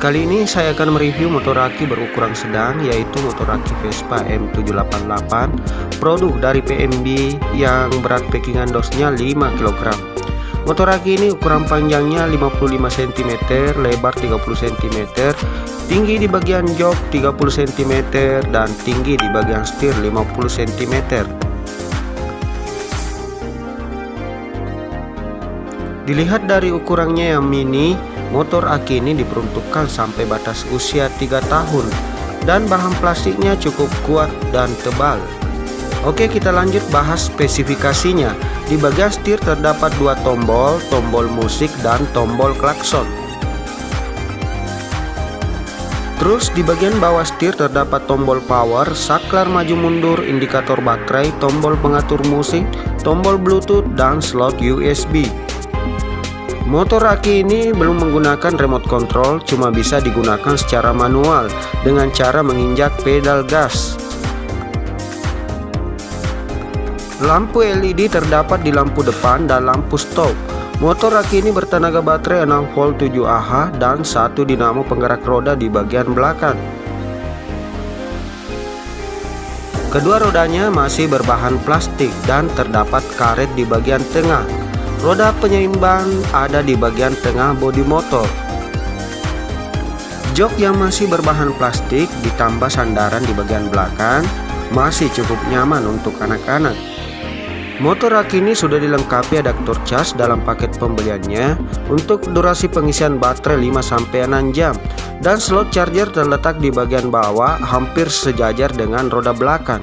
Kali ini saya akan mereview motor aki berukuran sedang, yaitu motor aki Vespa M788 produk dari PMB yang berat packingan dosnya 5 kg. Motor aki ini ukuran panjangnya 55 cm, lebar 30 cm, tinggi di bagian jok 30 cm, dan tinggi di bagian setir 50 cm. Dilihat dari ukurannya yang mini, motor aki ini diperuntukkan sampai batas usia 3 tahun dan bahan plastiknya cukup kuat dan tebal. Oke, kita lanjut bahas spesifikasinya. Di bagian setir terdapat 2 tombol, tombol musik dan tombol klakson. Terus di bagian bawah setir terdapat tombol power, saklar maju mundur, indikator baterai, tombol pengatur musik, tombol bluetooth, dan slot USB. Motor aki ini belum menggunakan remote control, cuma bisa digunakan secara manual dengan cara menginjak pedal gas. Lampu LED terdapat di lampu depan dan lampu stop. Motor aki ini bertenaga baterai 6 volt 7Ah dan 1 dinamo penggerak roda di bagian belakang. Kedua rodanya masih berbahan plastik dan terdapat karet di bagian tengah. Roda penyeimbang ada di bagian tengah bodi motor. Jok yang masih berbahan plastik ditambah sandaran di bagian belakang masih cukup nyaman untuk anak-anak. Motor aki ini sudah dilengkapi adaptor cas dalam paket pembeliannya untuk durasi pengisian baterai 5-6 jam, dan slot charger terletak di bagian bawah hampir sejajar dengan roda belakang.